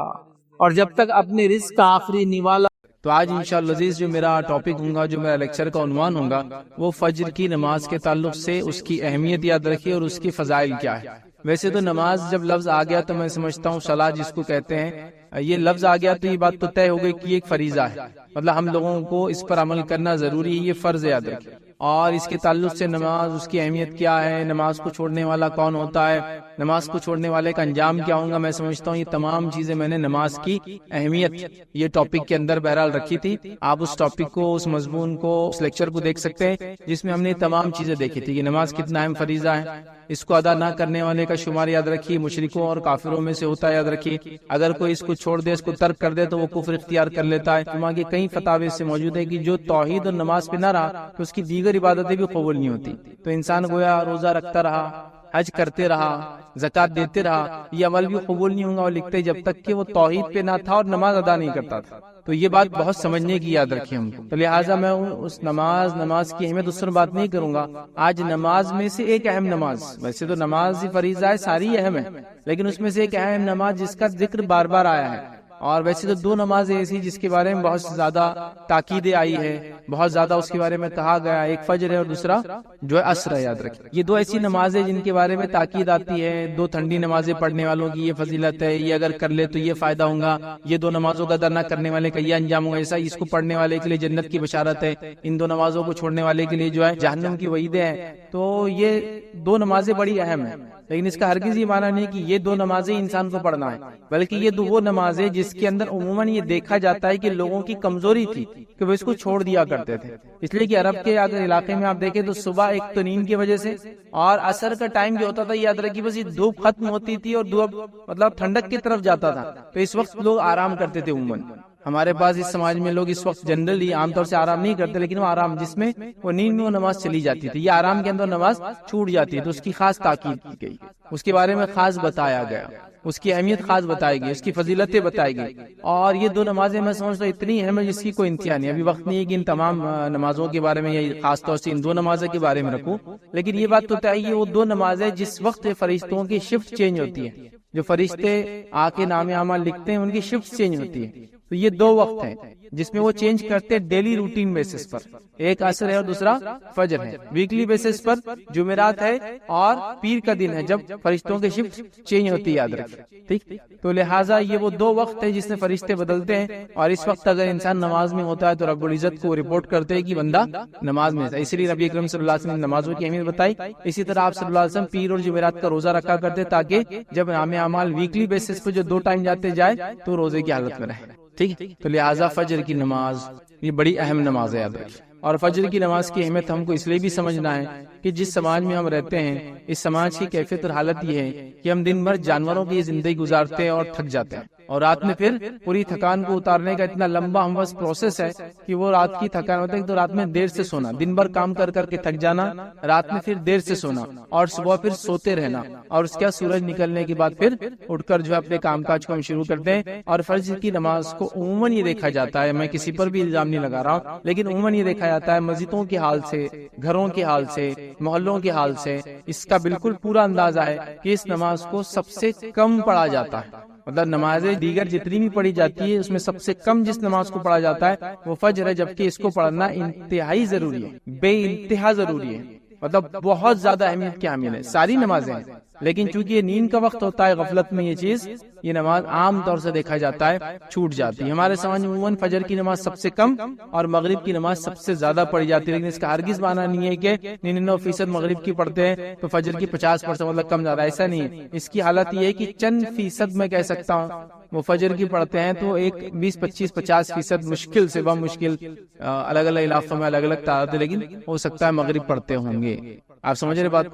اور جب تک اپنے رزق کا آخری نوالا۔ تو آج انشاءاللہ عزیز جو میرا ٹاپک ہوگا، جو میرا لیکچر کا عنوان ہوگا، وہ فجر کی نماز کے تعلق سے اس کی اہمیت یاد رکھیے اور اس کی فضائل کیا ہے۔ ویسے تو نماز جب لفظ آ گیا تو میں سمجھتا ہوں صلاح جس کو کہتے ہیں، یہ لفظ آ گیا تو یہ بات تو طے ہو گئی کہ یہ ایک فریضہ ہے، مطلب ہم لوگوں کو اس پر عمل کرنا ضروری ہے، یہ فرض یاد رکھیے۔ اور اس کے تعلق سے نماز، اس کی اہمیت کیا ہے، نماز کو چھوڑنے والا کون ہوتا ہے، نماز کو چھوڑنے والے کا انجام کیا ہوگا، میں سمجھتا ہوں یہ تمام چیزیں میں نے نماز کی اہمیت یہ ٹاپک کے اندر بہرحال رکھی تھی۔ آپ اس ٹاپک کو، اس مضمون کو، اس لیکچر کو دیکھ سکتے ہیں جس میں ہم نے تمام چیزیں دیکھی تھی کہ نماز کتنا اہم فریضہ ہے، اس کو ادا نہ کرنے والے کا شمار یاد رکھیے مشرکوں اور کافروں میں سے ہوتا ہے، یاد رکھیے اگر کوئی اس کو چھوڑ دے، اس کو ترک کر دے تو وہ کفر اختیار کر لیتا ہے۔ وہاں کے کئی فتاوی سے موجود ہے کہ جو توحید اور نماز پہ نہ رہا تو اس کی دیگر عبادتیں بھی قبول نہیں ہوتی۔ تو انسان گویا روزہ رکھتا رہا، حج کرتے رہا، زکات دیتے رہا، یہ عمل بھی قبول نہیں ہوگا، اور لکھتے جب تک کہ وہ توحید پہ نہ تھا اور نماز ادا نہیں کرتا تھا۔ تو یہ بات بہت سمجھنے کی یاد رکھیں ہم کو۔ تو لہٰذا میں اس نماز کی اہمیت اس پر بات نہیں کروں گا۔ آج نماز میں سے ایک اہم نماز، ویسے تو نماز ہی فریضہ ہے، ساری اہم ہے، لیکن اس میں سے ایک اہم نماز جس کا ذکر بار بار آیا ہے، اور ویسے تو دو نمازیں ایسی جس کے بارے میں بہت زیادہ تاکیدیں آئی ہے، بہت زیادہ اس کے بارے میں کہا گیا، ایک فجر ہے اور دوسرا جو ہے عصر ہے، یاد رکھیں۔ یہ دو ایسی نمازیں جن کے بارے میں تاکید آتی ہے، دو ٹھنڈی نمازیں پڑھنے والوں کی یہ فضیلت ہے، یہ اگر کر لے تو یہ فائدہ ہوگا، یہ دو نمازوں کا ادا نہ کرنے والے کا یہ انجام ہوگا، ایسا اس کو پڑھنے والے کے لیے جنت کی بشارت ہے، ان دو نمازوں کو چھوڑنے والے کے لیے جو ہے جہنم کی وعیدیں ہیں۔ تو یہ دو نمازیں بڑی اہم ہیں، لیکن اس کا ہرگز یہ معنی نہیں کہ یہ دو نمازیں انسان کو پڑھنا ہے، بلکہ یہ وہ نمازیں جس کے اندر عموماً یہ دیکھا جاتا ہے کہ لوگوں کی کمزوری تھی کہ وہ اس کو چھوڑ دیا کرتے تھے، اس لیے کہ عرب کے اگر علاقے میں آپ دیکھیں تو صبح ایک تو نیند کی وجہ سے، اور عصر کا ٹائم جو ہوتا تھا یاد رکھیے بس یہ دھوپ ختم ہوتی تھی اور دھوپ مطلب ٹھنڈک کی طرف جاتا تھا، تو اس وقت لوگ آرام کرتے تھے۔ عموماً ہمارے پاس اس سماج میں لوگ اس وقت جنرلی عام طور سے آرام نہیں کرتے، لیکن وہ آرام جس میں وہ نیند میں وہ نماز چلی جاتی تھی، یہ آرام کے اندر نماز چھوٹ جاتی ہے، تو اس کی خاص تاکید کی گئی، اس کے بارے میں خاص بتایا گیا، اس کی اہمیت خاص بتائی گئی، اس کی فضیلتیں بتائی گئی۔ اور یہ دو نمازیں میں سمجھتا ہوں اتنی اہم ہے جس کی کوئی انتہا نہیں۔ ابھی وقت نہیں ہے کہ ان تمام نمازوں کے بارے میں یا خاص طور سے ان دو نمازوں کے بارے میں رکھوں، لیکن یہ بات تو طے ہے وہ دو نمازیں جس وقت فرشتوں کی شفٹ چینج ہوتی ہے، جو فرشتے آ کے نام اعمال لکھتے ہیں ان کی شفٹ چینج ہوتی ہے، تو یہ دو وقت ہیں جس میں وہ چینج کرتے ہیں ڈیلی روٹین بیسس پر، ایک عصر ہے اور دوسرا فجر ہے، ویکلی بیسس پر جمعرات ہے اور پیر کا دن ہے جب فرشتوں کی شفٹ چینج ہوتی ہے، یاد رکھیں ٹھیک۔ تو لہٰذا یہ وہ دو وقت ہے جس میں فرشتے بدلتے ہیں، اور اس وقت اگر انسان نماز میں ہوتا ہے تو رب العزت کو رپورٹ کرتے ہیں کہ بندہ نماز میں ہے، اسی لیے نبی اکرم صلی اللہ علیہ وسلم نے نمازوں کی اہمیت بتائی۔ اسی طرح آپ صلی اللہ علیہ وسلم پیر اور جمعرات کا روزہ رکھا کرتے تاکہ جب نام اعمال ویکلی بیسس پہ جو دو ٹائم جاتے جائے تو روزے کی حالت میں رہے، ٹھیک ہے۔ تو لہٰذا فجر کی نماز یہ بڑی اہم نماز ہے، یاد رکھیں۔ اور فجر کی نماز کی اہمیت ہم کو اس لیے بھی سمجھنا ہے کہ جس سماج میں ہم رہتے ہیں اس سماج کی کیفیت اور حالت یہ ہے کہ ہم دن بھر جانوروں کی زندگی گزارتے ہیں اور تھک جاتے ہیں، اور رات میں پھر پوری تھکان کو اتارنے کا اتنا لمبا ہم بس پروسیس ہے کہ وہ رات کی تھکان ہوتا ہے تو رات میں دیر سے سونا، دن بھر کام کر کر کے تھک جانا، رات میں پھر دیر سے سونا اور صبح پھر سوتے رہنا، اور اس کے بعد سورج نکلنے کے بعد پھر اٹھ کر جو اپنے کام کاج کو ہم شروع کرتے ہیں۔ اور فجر کی نماز کو عموماً یہ دیکھا جاتا ہے، میں کسی پر بھی الزام نہیں لگا رہا ہوں، لیکن عموماً یہ دیکھا جاتا ہے مسجدوں کے حال سے، گھروں کے حال سے، محلوں کے حال سے اس کا بالکل پورا اندازہ ہے کہ اس نماز کو سب سے کم پڑھا جاتا ہے، مطلب نمازیں دیگر جتنی بھی پڑھی جاتی ہے اس میں سب سے کم جس نماز کو پڑھا جاتا ہے وہ فجر ہے، جبکہ اس کو پڑھنا انتہائی ضروری ہے، بے انتہا ضروری ہے، مطلب بہت زیادہ اہمیت کی حامل ہے۔ ساری نمازیں ہیں لیکن چونکہ یہ نیند کا وقت ہوتا ہے، غفلت میں یہ چیز، یہ نماز عام طور سے دیکھا جاتا ہے چھوٹ جاتی ہے۔ ہمارے سماج میں عموماً فجر کی نماز سب سے کم اور مغرب کی نماز سب سے زیادہ پڑھی جاتی ہے، لیکن اس کا ہرگز معنی نہیں ہے کہ 99% مغرب کی پڑھتے ہیں تو فجر کی 50% مطلب کم زیادہ، ایسا نہیں ہے۔ اس کی حالت یہ ہے کہ چند فیصد میں کہہ سکتا ہوں وہ فجر کی پڑھتے ہیں تو ایک 20-25-50% مشکل سے بمشکل، الگ الگ علاقوں میں الگ الگ تعداد ہے، لیکن ہو سکتا ہے مغرب پڑھتے ہوں گے۔ آپ سمجھ رہے بات؟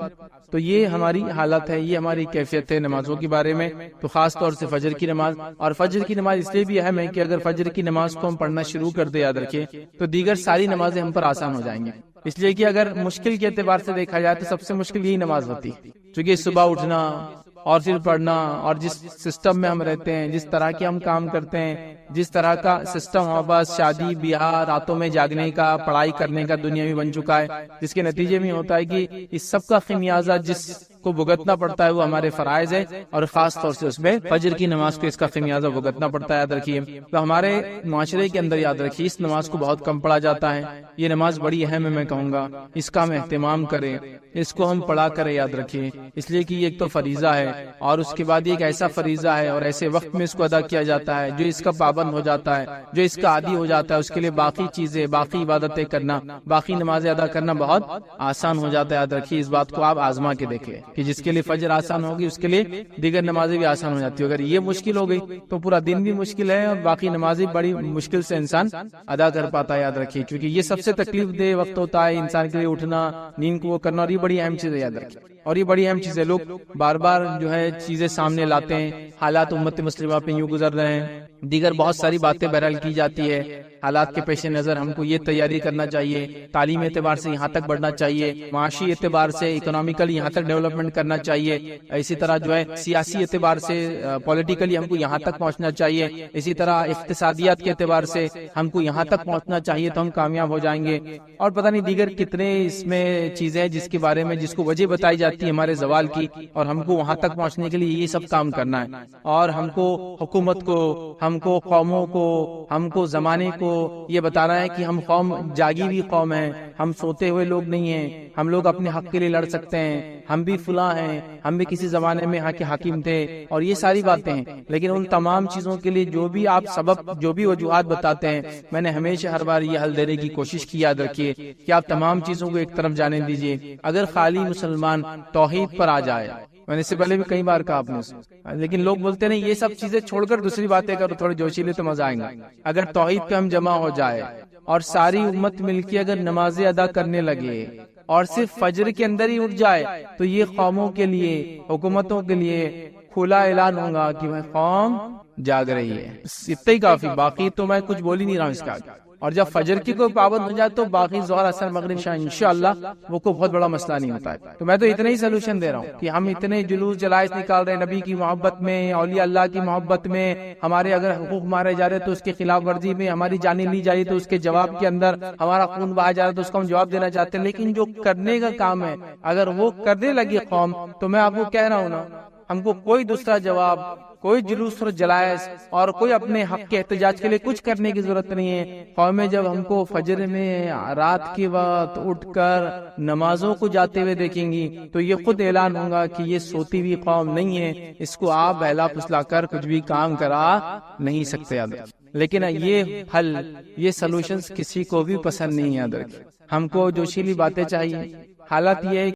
تو یہ ہماری حالت ہے، یہ ہماری کیفیت ہے نمازوں کے بارے میں، تو خاص طور سے فجر کی نماز۔ اور فجر کی نماز اس لیے بھی اہم ہے کہ اگر فجر کی نماز کو ہم پڑھنا شروع کر دیں، یاد رکھیں، تو دیگر ساری نمازیں ہم پر آسان ہو جائیں گی، اس لیے کہ اگر مشکل کے اعتبار سے دیکھا جائے تو سب سے مشکل یہی نماز ہوتی ہے، کیونکہ صبح اٹھنا اور پھر پڑھنا، اور جس سسٹم میں ہم رہتے ہیں، جس طرح کے ہم کام کرتے ہیں، جس طرح کا سسٹم ہمارے پاس شادی بیاہ، راتوں میں جاگنے کا، پڑھائی کرنے کا دنیا میں بن چکا ہے، جس کے نتیجے میں ہوتا ہے کہ اس سب کا خمیازہ جس کو بھگتنا پڑتا ہے وہ ہمارے فرائض ہے، اور خاص طور سے اس میں فجر کی نماز کو اس کا خمیازہ بھگتنا پڑتا ہے، یاد رکھیے۔ تو ہمارے معاشرے کے اندر یاد رکھیے اس نماز کو بہت کم پڑھا جاتا ہے، یہ نماز بڑی اہم ہے، میں کہوں گا اس کا ہم اہتمام کریں، اس کو ہم پڑھا کریں، یاد رکھیے، اس لیے کہ یہ ایک تو فریضہ ہے، اور اس کے بعد یہ ایک ایسا فریضہ ہے اور ایسے وقت میں اس کو ادا کیا جاتا ہے، جو اس کا پابند ہو جاتا ہے، جو اس کا عادی ہو جاتا ہے، اس کے لیے باقی چیزیں، باقی عبادتیں کرنا، باقی نمازیں ادا کرنا بہت آسان ہو جاتا ہے، یاد رکھیے اس بات کو آپ آزما کے دیکھ لیں کہ جس کے لیے فجر آسان ہوگی اس کے لیے دیگر نمازیں بھی آسان ہو جاتی ہے۔ اگر یہ مشکل ہو گئی تو پورا دن بھی مشکل ہے اور باقی نمازیں بڑی مشکل سے انسان ادا کر پاتا ہے، یاد رکھیے، کیونکہ یہ سب سے تکلیف دہ وقت ہوتا ہے انسان کے لیے، اٹھنا، نیند کو وہ کرنا، اور یہ بڑی اہم چیز ہے، یاد رکھیے۔ اور یہ بڑی اہم چیز ہے، لوگ بار بار جو ہے چیزیں سامنے لاتے ہیں، حالات امت مسلمہ پہ یوں گزر رہے ہیں، دیگر بہت ساری باتیں بہرحال کی جاتی ہے، حالات کے پیش نظر ہم کو یہ تیاری کرنا چاہیے، تعلیم اعتبار سے یہاں تک بڑھنا چاہیے، معاشی اعتبار سے اکنامیکلی یہاں تک ڈیولپمنٹ کرنا چاہیے، اسی طرح جو ہے سیاسی اعتبار سے پولیٹیکلی ہم کو یہاں تک پہنچنا چاہیے، اسی طرح اقتصادیات کے اعتبار سے ہم کو یہاں تک پہنچنا چاہیے تو ہم کامیاب ہو جائیں گے، اور پتہ نہیں دیگر کتنے اس میں چیزیں جس کے بارے میں جس کو وجہ بتائی جاتی ہے ہمارے زوال کی، اور ہم کو وہاں تک پہنچنے کے لیے یہ سب کام کرنا ہے، اور ہم کو حکومت کو، ہم کو قوموں کو، ہم کو زمانے کو یہ بتانا ہے کہ ہم قوم جاگی ہوئی قوم ہیں، ہم سوتے ہوئے لوگ نہیں ہیں، ہم لوگ اپنے حق کے لیے لڑ سکتے ہیں، ہم بھی فلاں ہیں، ہم بھی کسی زمانے میں یہاں کے حاکم تھے، اور یہ ساری باتیں ہیں۔ لیکن ان تمام چیزوں کے لیے جو بھی آپ سبب، جو بھی وجوہات بتاتے ہیں، میں نے ہمیشہ ہر بار یہ حل دینے کی کوشش کی، یاد رکھیے کہ آپ تمام چیزوں کو ایک طرف جانے دیجیے۔ اگر خالی مسلمان توحید پر آ جائے، میں نے اس سے پہلے بھی کئی بار کہا آپ نے، لیکن لوگ بولتے نہیں یہ سب چیزیں چھوڑ کر دوسری باتیں کرو، تھوڑے جوشیلے تو مزہ آئیں گا۔ اگر توحید پہ ہم جمع ہو جائے اور ساری امت مل کے اگر نمازیں ادا کرنے لگے اور صرف فجر کے اندر ہی اٹھ جائے تو یہ قوموں کے لیے، حکومتوں کے لیے کھلا اعلان ہوگا کہ وہ قوم جاگ رہی ہے، اتنا ہی کافی، باقی تو میں کچھ بول ہی نہیں رہا ہوں اس کا۔ اور جب فجر کی کوئی پابند ہو جائے تو باقی ظہر اثر مغرب شاہ انشاءاللہ وہ کوئی بہت بڑا مسئلہ نہیں ہوتا ہے۔ تو میں تو اتنا ہی سلوشن دے رہا ہوں کہ ہم اتنے جلوس جلائس نکال رہے ہیں نبی کی محبت میں، اولیاء اللہ کی محبت میں، ہمارے اگر حقوق مارے جا رہے تو اس کی خلاف ورزی میں، ہماری جانیں لی جا رہی تو اس کے جواب کے اندر ہمارا خون بہا جا رہا ہے تو اس کو ہم جواب دینا چاہتے ہیں، لیکن جو کرنے کا کام ہے اگر وہ کرنے لگی قوم، تو میں آپ کو کہہ رہا ہوں نا ہم کو کوئی دوسرا جواب، کوئی جلوس اور جلائز اور کوئی اپنے حق کے احتجاج کے لیے کچھ کرنے کی ضرورت نہیں ہے۔ قومیں جب ہم کو فجر میں رات کے وقت اٹھ کر نمازوں کو جاتے ہوئے دیکھیں گی تو یہ خود اعلان ہوگا کہ یہ سوتی ہوئی قوم نہیں ہے، اس کو آپ بہلا پھسلا کر کچھ بھی کام کرا نہیں سکتے یاد رکھیں۔ لیکن یہ حل، یہ سلوشنز کسی کو بھی پسند نہیں یاد رکھیں۔ ہم کو جوشیلی باتیں چاہیے۔ حالات یہ ہے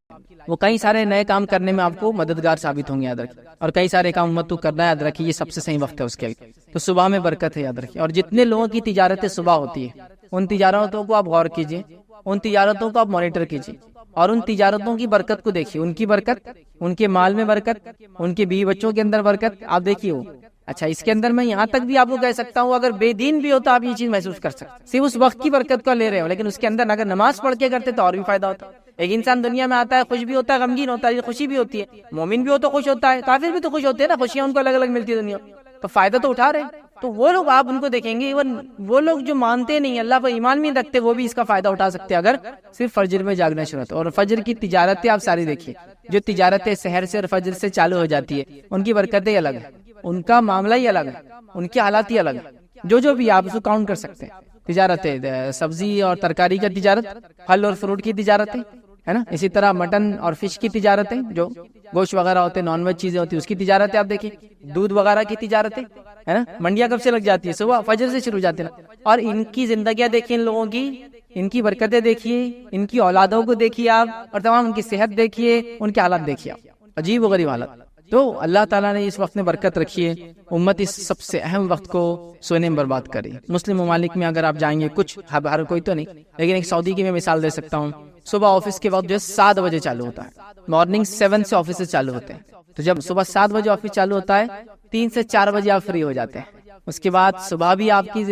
وہ کئی سارے نئے کام کرنے میں آپ کو مددگار ثابت ہوں گے یاد رکھیں، اور کئی سارے کام امت کو کرنا ہے یاد رکھیں، یہ سب سے صحیح وقت ہے اس کے لیے۔ تو صبح میں برکت ہے یاد رکھیں، اور جتنے لوگوں کی تجارتیں صبح ہوتی ہے ان تجارتوں کو آپ غور کیجیے، ان تجارتوں کو آپ مانیٹر کیجیے، اور ان تجارتوں کی برکت کو دیکھیے، ان کی برکت، ان کے مال میں برکت، ان کے بیوی بچوں کے اندر برکت آپ دیکھیے وہ۔ اچھا، اس کے اندر میں یہاں تک بھی آپ کو کہہ سکتا ہوں، اگر بے دین بھی ہوتا آپ یہ چیز محسوس کر سکتے، صرف اس وقت کی برکت کو لے رہے ہو، لیکن اس کے اندر اگر نماز پڑھ کے کرتے تو اور بھی فائدہ ہوتا۔ ایک انسان دنیا میں آتا ہے، خوش بھی ہوتا ہے، غمگین ہوتا ہے، خوشی بھی ہوتی ہے، مومن بھی ہو تو خوش ہوتا ہے، کافر بھی تو خوش ہوتے ہیں نا، خوشیاں ان کو الگ الگ ملتی ہے دنیا، تو فائدہ تو اٹھا رہے ہیں۔ تو وہ لوگ آپ ان کو دیکھیں گے، ایون وہ لوگ جو مانتے نہیں اللہ پر ایمان نہیں رکھتے، وہ بھی اس کا فائدہ اٹھا سکتے اگر صرف فجر میں جاگنا شروع ہوتا ہے۔ اور فجر کی تجارتیں آپ ساری دیکھیے، جو تجارتیں سحر سے اور فجر سے چالو ہو جاتی ہے ان کی برکتیں الگ ہیں، ان کا معاملہ ہی الگ ہے، ان کے حالات ہی الگ ہیں، جو بھی آپ اس کو کاؤنٹ کر سکتے ہیں۔ تجارتیں، سبزی اور ترکاری کا تجارت، پھل اور فروٹ کی تجارتیں ہے نا، اسی طرح مٹن اور فش کی تجارتیں، جو گوشت وغیرہ ہوتے ہیں، نان ویج چیزیں ہوتی ہیں، اس کی تجارتیں آپ دیکھیں، دودھ وغیرہ کی تجارتیں ہے نا، منڈیاں کب سے لگ جاتی ہے؟ صبح فجر سے شروع جاتے ہیں نا۔ اور ان کی زندگیاں دیکھیں، ان لوگوں کی، ان کی برکتیں دیکھیے، ان کی اولادوں کو دیکھیے آپ، اور تمام ان کی صحت دیکھیے، ان کے حالات دیکھیے آپ، عجیب و غریب حالات۔ تو اللہ تعالیٰ نے اس وقت میں برکت رکھی ہے، امت اس سب سے اہم وقت کو سونے میں برباد کری۔ مسلم ممالک میں اگر آپ جائیں گے، کچھ ہر کوئی تو نہیں، لیکن ایک سعودی کی میں مثال دے سکتا ہوں، صبح آفس کے وقت جو ہے 7 بجے چالو ہوتا ہے، مارننگ 7 سے آفس چالو ہوتے ہیں، تو جب صبح 7 بجے آفس چالو ہوتا ہے 3 سے 4 بجے آپ فری ہو جاتے ہیں۔ اس کے بعد صبح بھی آپ کی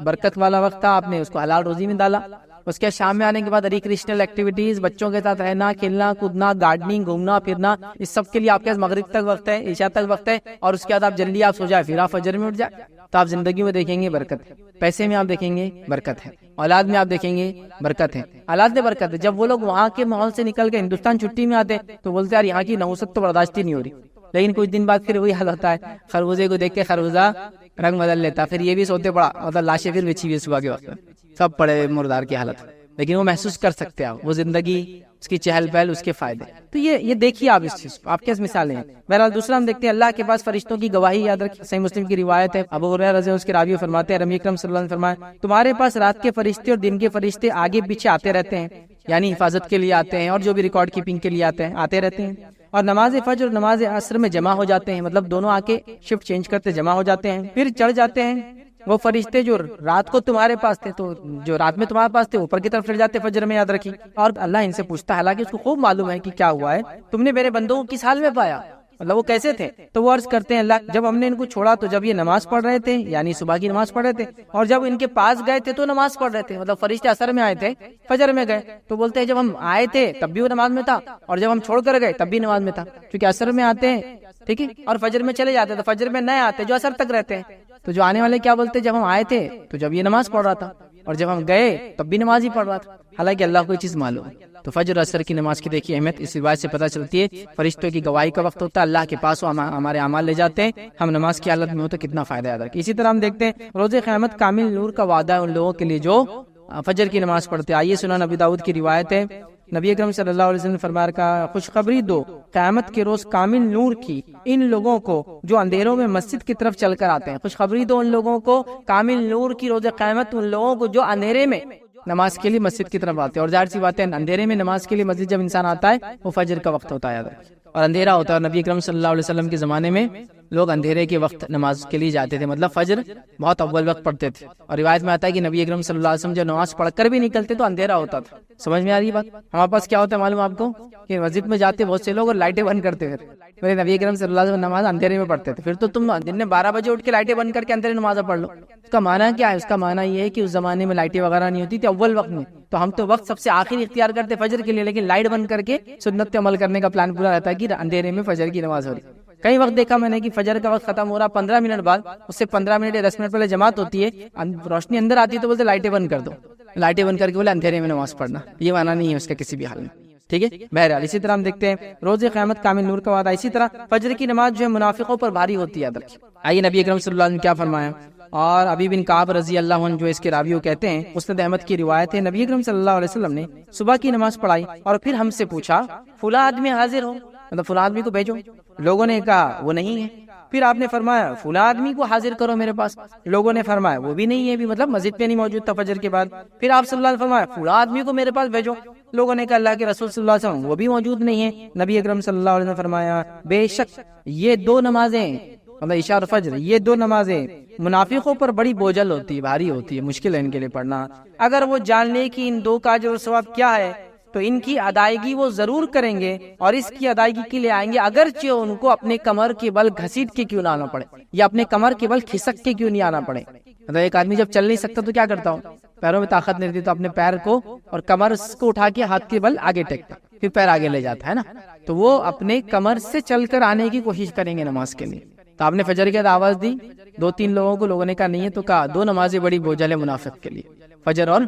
برکت والا وقت تھا، آپ نے اس کو حلال روزی میں ڈالا۔ اس کے شام میں آنے کے بعد ریکریشنل ایکٹیویٹیز، بچوں کے ساتھ رہنا، کھیلنا کودنا، گارڈننگ، گھومنا پھرنا، اس سب کے لیے آپ کے پاس مغرب تک وقت ہے، عشاء تک وقت ہے، اور اس کے بعد آپ جلدی آپ سو جائے، پھر آپ فجر میں اٹھ جائے، تو آپ زندگی میں دیکھیں گے برکت ہے، پیسے میں آپ دیکھیں گے برکت ہے، اولاد میں آپ دیکھیں گے برکت ہے، اولاد میں برکت ہے۔ جب وہ لوگ وہاں کے ماحول سے نکل کے ہندوستان چھٹی میں آتے ہیں تو بولتے ہیں یار یہاں کی نحوست تو برداشت ہی نہیں ہو رہی، لیکن کچھ دن بعد پھر وہی حال ہوتا ہے، خربوزے کو دیکھ کے خربوزہ رنگ بدل لیتا، پھر یہ بھی سوتے پڑا، مطلب لاشیں پھر بچھی ہوئی صبح کے وقت سب پڑے مردار کی حالت، لیکن وہ محسوس کر سکتے ہیں وہ زندگی، اس کی چہل پہل، اس کے فائدے۔ تو یہ دیکھیے آپ اس چیز کو، آپ کیس مثالیں ہیں۔ بہرحال دوسرا ہم دیکھتے ہیں اللہ کے پاس فرشتوں کی گواہی یاد رکھیں، صحیح مسلم کی روایت ہے، ابو ہریرہ رضی اللہ عنہ اس کے راوی فرماتے ہیں، نبی اکرم صلی اللہ علیہ وسلم نے فرمایا تمہارے پاس رات کے فرشتے اور دن کے فرشتے آگے پیچھے آتے رہتے ہیں، یعنی حفاظت کے لیے آتے ہیں اور جو بھی ریکارڈ کیپنگ کے لیے آتے رہتے ہیں، اور نماز فجر اور نماز عصر میں جمع ہو جاتے ہیں، مطلب دونوں آ کے شفٹ چینج کرتے جمع ہو جاتے ہیں، پھر چڑھ جاتے ہیں۔ وہ فرشتے جو رات کو تمہارے پاس تھے، تو جو رات میں تمہارے پاس تھے اوپر کی طرف چڑھ جاتے فجر میں، یاد رکھیں، اور اللہ ان سے پوچھتا ہے، حالانکہ اس کو خوب معلوم ہے کہ کیا ہوا ہے، تم نے میرے بندوں کو کس حال میں پایا، مطلب وہ کیسے تھے، تو وہ عرض کرتے ہیں اللہ جب ہم نے ان کو چھوڑا تو جب یہ نماز پڑھ رہے تھے، یعنی صبح کی نماز پڑھ رہے تھے، اور جب ان کے پاس گئے تھے تو نماز پڑھ رہے تھے، مطلب فرشتے عصر میں آئے تھے، فجر میں گئے، تو بولتے ہیں جب ہم آئے تھے تب بھی وہ نماز میں تھا، اور جب ہم چھوڑ کر گئے تب بھی نماز میں تھا، کیونکہ عصر میں آتے ہیں، ٹھیک ہے، اور فجر میں چلے جاتے، تو فجر میں نئے آتے جو عصر تک رہتے ہیں، تو جو آنے والے کیا بولتے ہیں جب ہم آئے تھے تو جب یہ نماز پڑھ رہا تھا، اور جب ہم گئے تب بھی نماز ہی پڑھ رہا تھا، حالانکہ اللہ کو یہ چیز معلوم ہے۔ تو فجر عصر کی نماز کی دیکھیے اہمیت اس روایت سے پتہ چلتی ہے، فرشتوں کی گواہی کا وقت ہوتا ہے، اللہ کے پاس ہمارے اعمال لے جاتے ہیں، ہم نماز کی حالت میں ہو تو کتنا فائدہ یاد رکھیں۔ اسی طرح ہم دیکھتے ہیں روز قیامت کامل نور کا وعدہ ہے ان لوگوں کے لیے جو فجر کی نماز پڑھتے ہیں۔ آئیے سنن نبی داؤد کی روایت ہے، نبی اکرم صلی اللہ علیہ وسلم نے فرمایا کہ خوشخبری دو قیامت کے روز کامل نور کی ان لوگوں کو جو اندھیروں میں مسجد کی طرف چل کر آتے ہیں، خوشخبری دو ان لوگوں کو کامل نور کی روز قیامت، ان لوگوں کو جو اندھیرے میں نماز کے لیے مسجد کی طرف آتے ہیں، اور ظاہر سی بات ہے اندھیرے میں نماز کے لیے مسجد جب انسان آتا ہے وہ فجر کا وقت ہوتا ہے اور اندھیرا ہوتا ہے، اور نبی اکرم صلی اللہ علیہ وسلم کے زمانے میں لوگ اندھیرے کے وقت نماز کے لیے جاتے تھے، مطلب فجر بہت اول وقت پڑھتے تھے، اور روایت میں آتا ہے کہ نبی اکرم صلی اللہ علیہ وسلم جب نماز پڑھ کر بھی نکلتے تو اندھیرا ہوتا تھا۔ سمجھ میں آ رہی ہے بات؟ ہمارے پاس کیا ہوتا ہے معلوم آپ کو کہ مسجد میں جاتے بہت سے لوگ اور لائٹیں بند کرتے، پھر نبی اکرم صلی اللہ علیہ وسلم نماز اندھیرے میں پڑھتے تھے، پھر تو تم دن میں 12 بجے اٹھ کے لائٹیں بند کر کے اندھیرے نماز پڑھ لو۔ اس کا معنی کیا ہے؟ اس کا معنی یہ ہے کہ اس زمانے میں لائٹیں وغیرہ نہیں ہوتی تھی اول وقت میں، تو ہم تو وقت سب سے آخر اختیار کرتے فجر کے لیے، لیکن لائٹ بند کر کے سنت پہ عمل کرنے کا پلان پورا رہتا ہے کہ اندھیرے میں فجر کی نماز ہو رہی۔ کئی وقت دیکھا میں نے کہ فجر کا وقت ختم ہو رہا 15 منٹ بعد، اس سے 15 منٹ یا 10 منٹ پہلے جماعت ہوتی ہے، روشنی اندر آتی ہے تو بولتے لائٹیں بند کر دو، لائٹیں بند کر کے بولے اندھیرے میں نماز پڑھنا، یہ معنی نہیں ہے اس کا کسی بھی حال میں، ٹھیک ہے. بہرحال اسی طرح ہم دیکھتے ہیں روز قیامت کامل نور کا وعدہ. اسی طرح فجر کی نماز جو ہے منافقوں پر بھاری ہوتی ہے. یاد رکھیے. آئیے نبی اکرم صلی اللہ علیہ وسلم نے کیا فرمایا. اور ابی بن کعب رضی اللہ عنہ جو اس کے راوی کہتے ہیں, مسند احمد کی روایت ہے, نبی اکرم صلی اللہ علیہ وسلم نے صبح کی نماز پڑھائی اور پھر ہم سے پوچھا فلاں آدمی حاضر ہو, مطلب فلاں آدمی کو بھیجو. لوگوں نے کہا وہ نہیں ہے. پھر آپ نے فرمایا فلاں آدمی کو حاضر کرو میرے پاس. لوگوں نے فرمایا وہ بھی نہیں ہے, بھی مطلب مسجد پہ نہیں موجود تھا فجر کے بعد. پھر آپ صلی اللہ علیہ وسلم فرمایا فلاں آدمی کو میرے پاس بھیجو. لوگوں نے کہا اللہ کے رسول صلی اللہ علیہ وسلم وہ بھی موجود نہیں ہے. نبی اکرم صلی اللہ علیہ وسلم فرمایا بے شک یہ دو نمازیں, مطلب عشاء اور فجر, یہ دو نمازیں منافقوں پر بڑی بوجھل ہوتی ہے, بھاری ہوتی ہے, مشکل ہے ان کے لیے پڑھنا. اگر وہ جان لے کہ ان دو کا اجر و ثواب کیا ہے تو ان کی ادائیگی وہ ضرور کریں گے اور اس کی ادائیگی کے لیے آئیں گے, اگرچہ ان کو اپنے کمر کے بل گھسیٹ کے کیوں نہ آنا پڑے یا اپنے کمر کے بل کھسک کے کیوں نہیں آنا پڑے. مطلب ایک آدمی جب چل نہیں سکتا تو کیا کرتا ہوں, پیروں میں طاقت نہیں رہتی تو اپنے پیر کو اور کمر کو اٹھا کے ہاتھ کے بل آگے ٹیکتا, پھر پیر آگے لے جاتا ہے نا. تو وہ اپنے کمر سے چل کر آنے کی کوشش کریں گے نماز کے لیے. تو آپ نے فجر کے بعد آواز دی 2-3 لوگوں کو, لوگوں نے کہا نہیں ہے, تو کہا دو نمازیں بڑی بوجھل ہے منافق کے لیے, فجر اور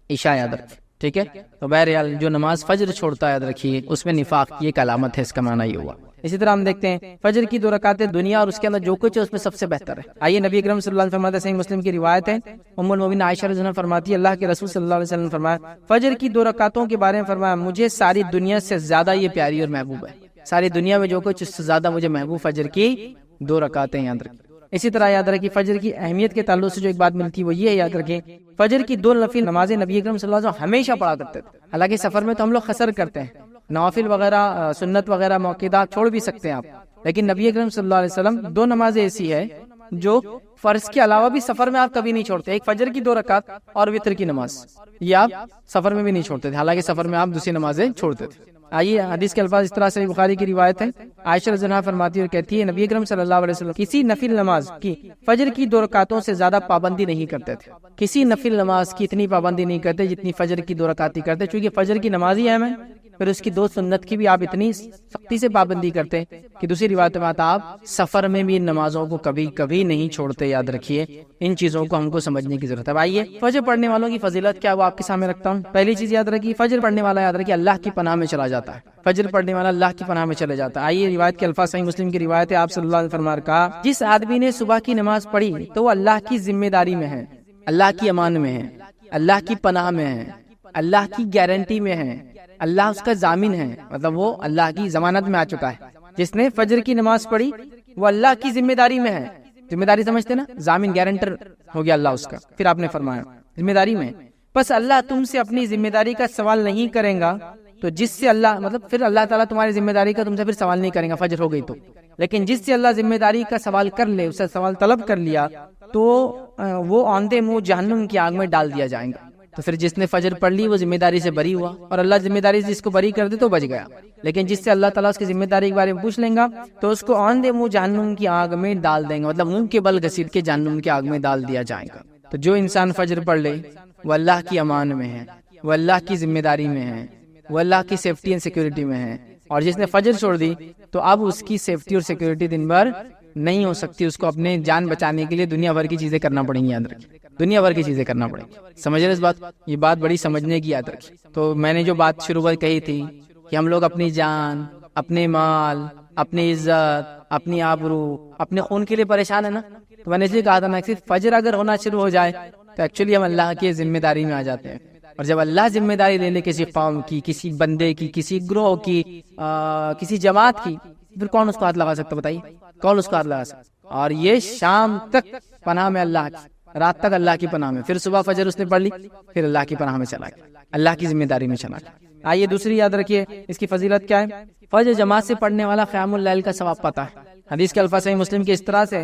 عشاء. یاد رکھیں. ٹھیک ہے. تو بہرحال جو نماز فجر چھوڑتا ہے, یاد رکھیے اس میں نفاق کی ایک علامت ہے, اس کا معنی یہ ہوا. اسی طرح ہم دیکھتے ہیں فجر کی 2 رکعتیں دنیا اور اس کے اندر جو کچھ ہے اس میں سب سے بہتر ہے. آئیے نبی اکرم صلی اللہ علیہ وسلم فرماتے ہیں, صحیح مسلم کی روایت ہے, ام المؤمنین عائشہ رضی اللہ عنہا فرماتی ہے اللہ کے رسول صلی اللہ علیہ وسلم نے فرمایا فجر کی 2 رکعتوں کے بارے میں فرمایا مجھے ساری دنیا سے زیادہ یہ پیاری اور محبوب ہے. ساری دنیا میں جو کچھ اس سے زیادہ مجھے محبوب فجر کی 2 رکعتیں. یاد رکھیں. اسی طرح یاد رکھیں فجر کی اہمیت کے تعلق سے جو ایک بات ملتی ہے وہ یہ ہے, یاد رکھیں فجر کی 2 نفل نمازیں نبی اکرم صلی اللہ علیہ وسلم ہمیشہ پڑھا کرتے تھے. حالانکہ سفر میں تو ہم لوگ قصر کرتے ہیں, نوافل وغیرہ سنت وغیرہ موقعات چھوڑ بھی سکتے ہیں آپ, لیکن نبی اکرم صلی اللہ علیہ وسلم 2 نمازیں ایسی ہے جو فرض کے علاوہ بھی سفر میں آپ کبھی نہیں چھوڑتے. ایک فجر کی 2 رکعت اور وتر کی نماز, یہ آپ سفر میں بھی نہیں چھوڑتے تھے, حالانکہ سفر میں آپ دوسری نمازیں چھوڑتے تھے. آئیے حدیث کے الفاظ اس طرح سے بخاری کی روایت ہے, عائشہ رضی اللہ عنہا فرماتی ہے اور کہتی ہے نبی اکرم صلی اللہ علیہ وسلم کسی نفل نماز کی فجر کی 2 رکعتوں سے زیادہ پابندی نہیں کرتے تھے. کسی نفل نماز کی اتنی پابندی نہیں کرتے جتنی فجر کی 2 رکعت ہی کرتے, چونکہ فجر کی نماز ہی اہم ہے, پھر اس کی 2 سنت کی بھی آپ اتنی سختی سے پابندی کرتے کہ دوسری روایت میں آتا آپ سفر میں بھی ان نمازوں کو کبھی کبھی نہیں چھوڑتے. یاد رکھیے ان چیزوں کو ہم کو سمجھنے کی ضرورت ہے. آئیے فجر پڑھنے والوں کی فضیلت کیا وہ آپ کے سامنے رکھتا ہوں. پہلی چیز یاد رکھیے فجر پڑھنے والا یاد رکھیے اللہ کی پناہ میں چلا جاتا ہے. فجر پڑھنے والا اللہ کی پناہ میں چلے جاتا ہے. آئیے روایت کے الفاظ صحیح مسلم کی روایت ہے, آپ صلی اللہ علیہ وسلم نے کہا جس آدمی نے صبح کی نماز پڑھی تو وہ اللہ کی ذمہ داری میں ہے, اللہ کی امان میں ہے, اللہ کی پناہ میں ہے, اللہ کی گارنٹی میں ہے, اللہ اس کا ضامن ہے, مطلب وہ اللہ کی ضمانت میں آ چکا ہے. جس نے فجر کی نماز پڑھی وہ اللہ کی ذمہ داری میں ہے. ذمہ داری سمجھتے نا, ضامن گارنٹر ہو گیا اللہ اس کا. پھر آپ نے فرمایا ذمہ داری میں, بس اللہ تم سے اپنی ذمہ داری کا سوال نہیں کریں گا تو جس سے اللہ مطلب پھر اللہ تعالیٰ تمہاری ذمہ داری کا تم سے پھر سوال نہیں کریں گا فجر ہو گئی تو, لیکن جس سے اللہ ذمہ داری کا سوال کر لے, اسے سوال طلب کر لیا تو وہ آندھے منہ جہنم کی آگ میں ڈال دیا جائے گا. تو پھر جس نے فجر پڑھ لی وہ ذمہ داری سے بری ہوا, اور اللہ ذمہ داری سے جس کو بری کر دے تو بچ گیا. لیکن جس سے اللہ تعالیٰ اس کی ذمہ داری کے بارے میں پوچھ لیں گا تو اس کو آندھے منہ جہنم کی آگ میں ڈال دیں گے, مطلب منہ کے بل گھسیٹ کے جہنم کی آگ میں ڈال دیا جائے گا. تو جو انسان فجر پڑھ لے وہ اللہ کی امان میں ہے, وہ اللہ کی ذمہ داری میں ہے, وہ اللہ کی سیفٹی اینڈ سیکورٹی میں ہے. اور جس نے فجر چھوڑ دی تو اب اس کی سیفٹی اور سیکورٹی دن بھر نہیں ہو سکتی. اس کو اپنے جان بچانے کے لیے دنیا بھر کی چیزیں کرنا پڑیں گی. یاد رکھیں دنیا بھر کی چیزیں کرنا پڑیں گی. سمجھ رہے اس بات, یہ بات بڑی سمجھنے کی. یاد رکھیں. تو میں نے جو بات شروع میں کہی تھی کہ ہم لوگ اپنی جان, اپنے مال, اپنی عزت, اپنی آبرو, اپنے خون کے لیے پریشان ہے نا, تو میں نے اس لیے کہا تھا نا کہ فجر اگر ہونا شروع ہو جائے تو ایکچولی ہم اللہ کی ذمہ داری میں آ جاتے ہیں. اور جب اللہ ذمہ داری لے لے کسی قوم کی, کسی بندے کی, کسی گروہ کی, کسی جماعت کی, پھر کون اس کو ہاتھ لگا سکتا بتائیے, کون اس کو ہاتھ لگا سکتا. اور یہ شام تک پناہ میں اللہ کی, رات تک اللہ کی پناہ میں, پھر صبح فجر اس نے پڑھ لی, پھر اللہ کی پناہ میں چلا گیا, اللہ کی ذمہ داری میں چلا گیا. آئیے دوسری یاد رکھیے اس کی فضیلت کیا ہے. فجر جماعت سے پڑھنے والا قیام اللیل کا ثواب پاتا ہے. حدیث کے الفاظ صحیح مسلم کے اس طرح سے